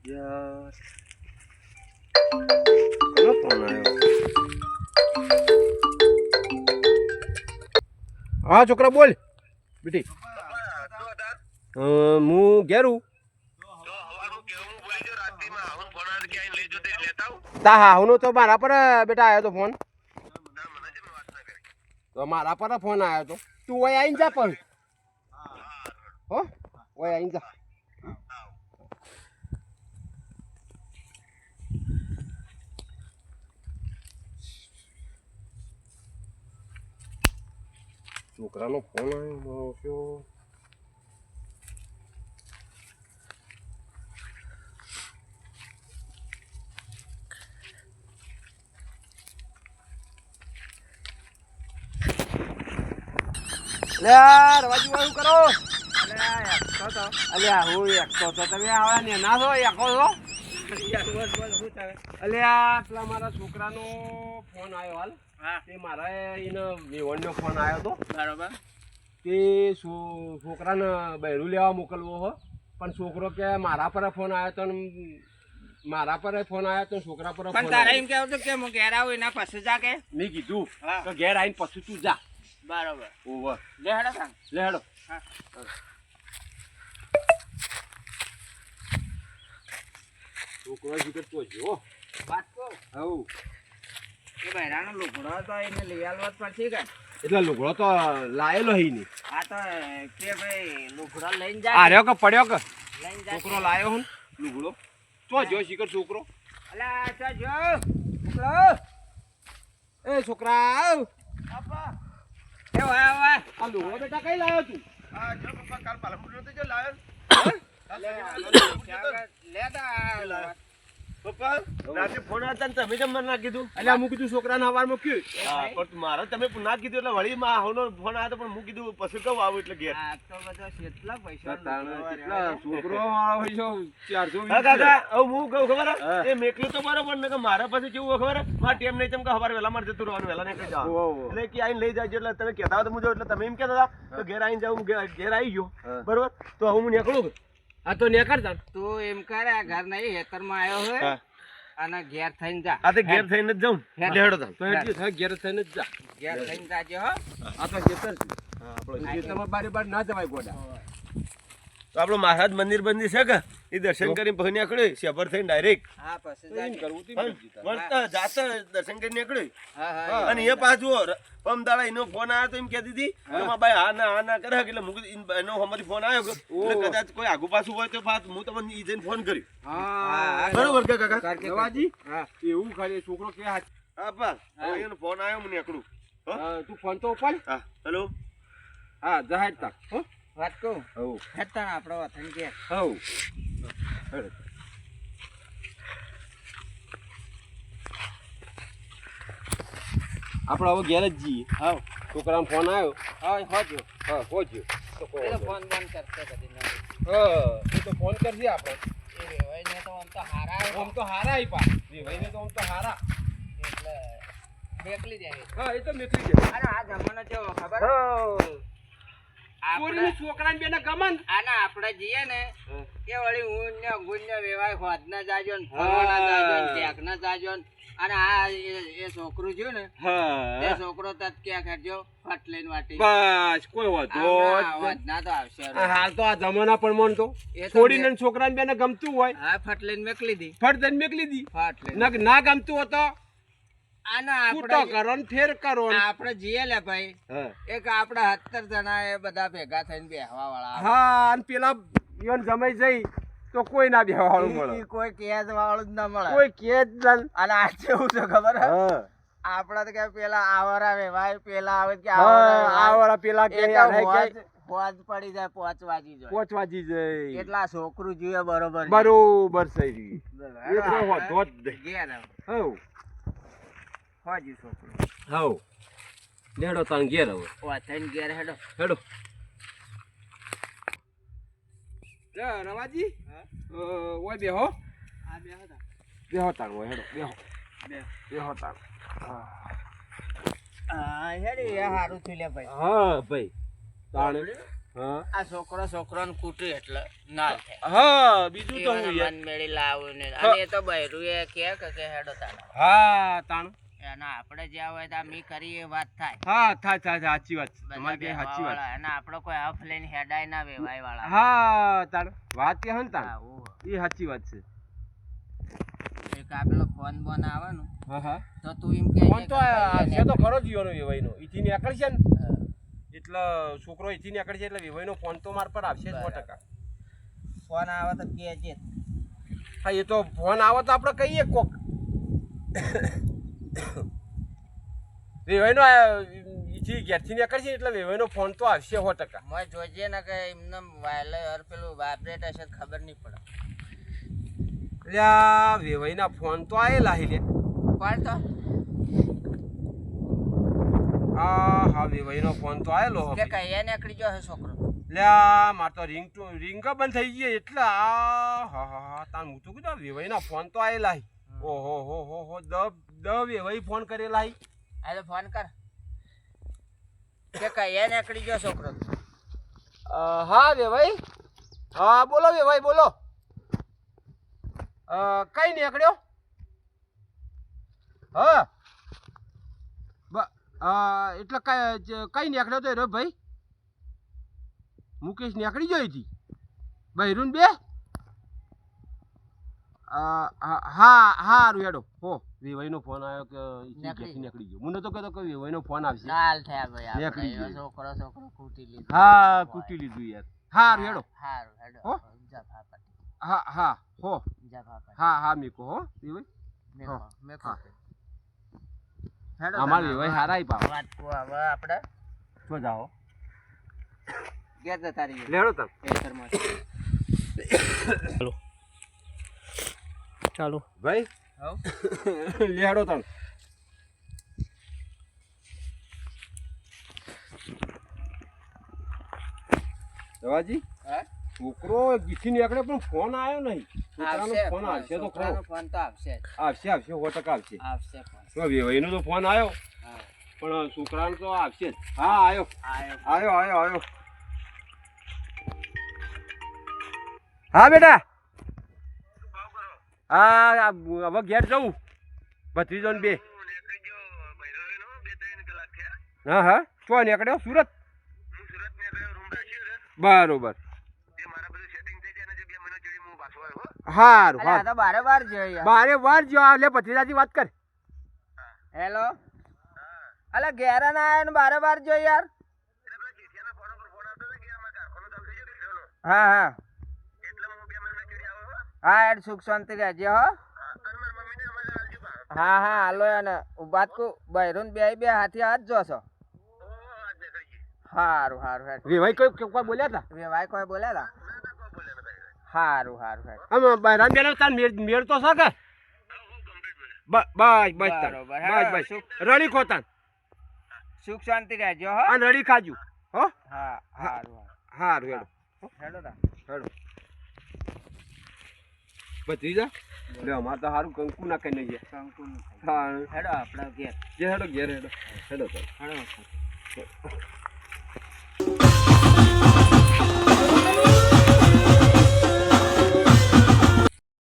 યાર કોનો ફોન આવ્યો? હા છોકરા બોલ બેટી. હું ઘેરું તા હા હું તો મારા પર બેટા આવ્યો તો ફોન. તો મારા પર ફોન આવ્યો તો તું ઓય આવીને જા પણ હો ઓય આવીને જા. છોકરાનો ફોન આવ્યો. લે રવાજી વાળું કરો. અલ્યા હું એકતો તો તમે આવા ને ના છો એકો છો. અલ્યા પેલા મારા છોકરાનો ફોન આવ્યો હાલ. તે મારા એને વેવણનો ફોન આવ્યો તો બરાબર. તે છોકરાને બહેરું લેવા મોકલવો હો પણ છોકરો કે મારા પર ફોન આવ્યો તો મારા પર ફોન આવ્યો તો છોકરા પર ફોન. તારે એમ કહેવું કે હું ઘેર આવું એના પછી જા કે મેં કીધું કે ઘેર આવીને પછી તું જા. બરાબર ઓવર લે હેડો સાંગ લે હેડો. છોકરો જીગર તો જો વાત કહો હવ એ બહેરાનો લુગડો તો એને લઈ આવવા પડશે કે એટલે લુગડો તો લાયેલો હી નહીં. હા તો કે ભાઈ લુગડો લઈને જા. આર્યો કે પડ્યો કે લઈને જા છોકરો લાયો હું લુગડો તો જો શીખર છોકરો. અલા તો જો લુગડો એ છોકરા આવ. આપા એ વાય વાય આ લુગડો બેટા કઈ લાયો તું? આ જો પપ્પા કાલ પાલનપુર નતો જો લાયો. લે તા પપ્પા રાતે ફોન આવતા ને તમે કેમ મને ના કીધું? એટલે હું કીધું છોકરાને હવારમાં મૂક્યું. હા પણ મારે તમે ના કીધું એટલે વળી માં આવનો ફોન આવ્યો પણ હું કીધું પછી કહું આવું એટલે ઘેર. આ તો બધો કેટલા પૈસા છોકરો આવે છે 420. હા કાકા હવે હું કહું ખબર એ મેકલું તો બરોબર ને કે મારા પાસે કેવું ખબર મારા ટેમ નહીં તેમ કે સવારે વહેલા મારે જતું રહેવાનું વહેલા નીકળી જવાનું એટલે કે આઈને લઈ જાય એટલે તમે કહેતા હતા હું જાઉં એટલે તમે એમ કહેતા હતા તો ઘેર આવીને જાઉં ઘેર આવી ગયો બરોબર તો હું નીકળું. આ તો નીકળતા તું એમ કરે આ ઘર નહીં હેતરમાં આવ્યો હોય અને ઘેર થઈને જા. આ તો ઘેર થઈને જ જાઉં લેડો તા તો એટલી થાય ઘેર થઈને જ જા. ઘેર થઈને જાજે હો. આ તો ખેતર છે. ખેતરમાં બારી બાર ના જવાય ગોડા. તો આપણો મહારાજ મંદિર બંદિર છે કે એ દર્શન કરીને પછી નીકળ્યો શેભર થઈને ડાયરેક્ટ હા પછી જાજે. જાતે દર્શન કરીને નીકળ્યો. હા હા અને એ પાછું પમદાડા એનો ફોન આવ્યો તો એમ કહેતી હતી કે મારા ભાઈ હા ના કરે એટલે એનો હમણાં ફોન આવ્યો એટલે કદાચ કોઈ આગુ પાછું હોય તો પાછું હું તમને ઈ જઈને ફોન કર્યો. હા બરોબર કે કાકા રવાજી એવું ખાલી છોકરો કે હા બસ હવે એનો ફોન આવ્યો હું નીકળું. તું ફોન તો ઉપાડ. હા હેલો હા જહાજ તા હો વાત કહું હવ હેતણ આપણો વતન ઘેર. હવ આપણે હવે ઘેર જ જઈએ. હા છોકરાનો ફોન આવ્યો. હા હોજો હા હોજો તો એ તો ફોન બંધ કરતો કદી ના. હા એ તો ફોન કરજે આપણે. એ વેવાઈને તો આમ તો હારા આમ તો હારા આપ્યા ભાઈને તો આમ તો હારા. એટલે બેકલી જાય. હા એ તો નીકળી જાય. અરે આ જમાનો કેવો ખબર ચોરીને છોકરાને બેને ગમન. આના આપણે જઈએ ને કે વળી હું ને ગુણ ને વેવાય હોદ ના જાજો ને ફરવાના જાજો ને ટેક ના જાજો ને અને આ એ છોકરું છે ને હા એ છોકરો તત ક્યાં કરજો ફટ લઈને વાટી બસ કોઈ વાંધો હોદ ના તો આવશે હાલ તો આ જમાના પણ મન તો એ તો છોડીને છોકરાને બેને ગમતું હોય હા ફટ લઈને મેકલી દી ફટ દઈને મેકલી દી. ફટ લઈને ના ગમતું હોય તો આના છૂટો કરો ને ફેર કરો ને. આપણે જઈએ લે ભાઈ હા એક આપડા 17 જણા એ બધા ભેગા થઈને બેહવા વાળા હા અને પેલા ઈવન જમાઈ જઈ તો કોઈ ના બેહવાળું મળે. કોઈ કેદ વાળું જ ના મળે કોઈ કે જ ના. અને આ કેવું છે ખબર હે હા આપડા તો કે પેલા આવરા વેવાય પેલા આવે કે આવરા પેલા કે યાર હે કે પોચ પડી જાય 5 વાગી જાય 5 વાગી જાય. એટલા છોકરું જોઈએ બરોબર બરોબર સહી રહી. એ કોઈ વાંધો જ નહીં. ઘેર હવ હોજી છોકરું હવ લેડો તાણ ઘેર હવે વાથાઈને ઘેર હેડો હેડો. રવાજી ઓય બેહો આ બેહો તા બેહો તાણ ઓય હેડો બેહો બેહો તાણ. હા હેડી એ હારું થયું લે ભાઈ હા ભાઈ તાણ હા આ છોકરો છોકરોને કૂટ્યું એટલે ના થાય. હા બીજું તો ઈવોને હું યાર. મન મેળી લાવું ને અને એ તો બૈરું એ કે હેડો તાનો હા તાણ અને આપણે જ્યાં હોય ત્યાં મી કરી એ વાત થાય. હા થાય સાચી વાત છે. બધા તમારી કઈ સાચી વાત. બેહવાવાળા અને આપણો કોઈ હફ લઈને હેડાય ના વેવાય વાળા. હા તાણ વાત કે હન તાણ હા, ઓહો. એ સાચી વાત છે. એક આ પેલો ફોન બોન આવે ને હા તો તું એમ કે ફોન તો છે તો ખરો જ ઈયોનો વેવાઈનો ઈથી નીકળશે ને એટલે છોકરો ઈથી નીકળશે એટલે વેવાઈનો ફોન તો માર પર આવશે જ 100%. ફોન આવે તો કેજે. હા એ તો ફોન આવે તો આપણે કહીએ કોક વેવાઈનો ઈથી ઘેરથી નીકળશે એટલે વેવાઈનો ફોન તો આવશે 100%. મોય જોજે ને કે એમને વાયર પેલું વાઇબ્રેટ હશે તો ખબર નહીં પડે. એટલે આ વેવાઈના ફોન તો આયેલા હી લે. કોણ તો હા વેવાઈનો ફોન તો આયેલો કે હવે. કહીએ નીકળી ગયો હે છોકરો. એટલે આ માર તો રિંગ બંધ થઈ ગઈ એટલે હા તાન હું તો કીધું વેવાઈના ફોન તો આયેલા હી. ઓહો દ વેવાઈ ફોન કરેલા હી. હાલો ફોન કર કે કહીએ નીકળી ગયો છોકરો. હા વેવાઈ. હા બોલો વેવાઈ બોલો. કઈ નીકળ્યો? હા એટલે કઈ નીકળ્યો તો રે ભાઈ? મુકેશ નીકળી ગયો હતી બહેરૂન બે? હા હેડો હો વેવાઈનો ફોન આવ્યો કે નીકળી ગયો. મને તો કહેતો કે વેવાઈનો ફોન આવશે. ચાલ થયા ભાઈ નીકળી આપણે ગયો. છોકરો કૂટી લીધું. હા કૂટી લીધું યાર. હારું હેડો. હારું હેડો. હો? જા ભાપા. હા હો જા ભાપા. હા મેકો હો વેવાઈ. મેકો. હા. હેડો અમાર વેવાઈ હારા આઈ પાવ. વાત કો હવે આપણે તો જાઓ ઘેર જતા રહીએ. લેડો તમ. ખેતરમાં. ચાલો ભાઈ હવ લેડો તમ. દવાજી હે છોકરો ગીથી નીકળે પણ ફોન આવ્યો નહીં. છોકરાનો ફોન આવશે તો ખરો. છોકરાનો ફોન તો આવશે જ. આવશે 100% આવશે. આવશે ફોન. તો વેવાઈનો તો ફોન આવ્યો હા પણ છોકરાનો તો આવશે જ. હા આવ્યો. હા બેટા હા હવે ઘેર જવું ભત્રીજો ને બે. હા ચો નીકળ્યો સુરત? બરોબર હારું અલા, આ તો બારે બાર જોઈ યાર. બારે વાર જો લે ભત્રીજાથી વાત કર. હેલો અલા ઘેર ના આયા ને બારે બાર જોઈ યાર. હા હેડ સુખ શાંતિ રહેજે હો. હા હાલો એને વાત કો બૈરુન બે હાથી હાથ જોશો. હારું હેડ. વેવાઈ કોઈ બોલ્યા હતા? વેવાય કોઈ બોલ્યા તા? હારું હેડ. આમ બહેરાન બેનો તાર મેળ તો છે કે? બસ બરોબર. રડી ખોતાન સુખ શાંતિ રહેજો હો. અને રડી ખાજુ હો. હા હારું હેડો હેડો તા. હેડો ભત્રીજા લે અમાર તો હારું કંકુ ના કઈ નહીં. કંકુ હા હેડો આપણા ઘેર. હેડો ઘેર હેડો. હેડો.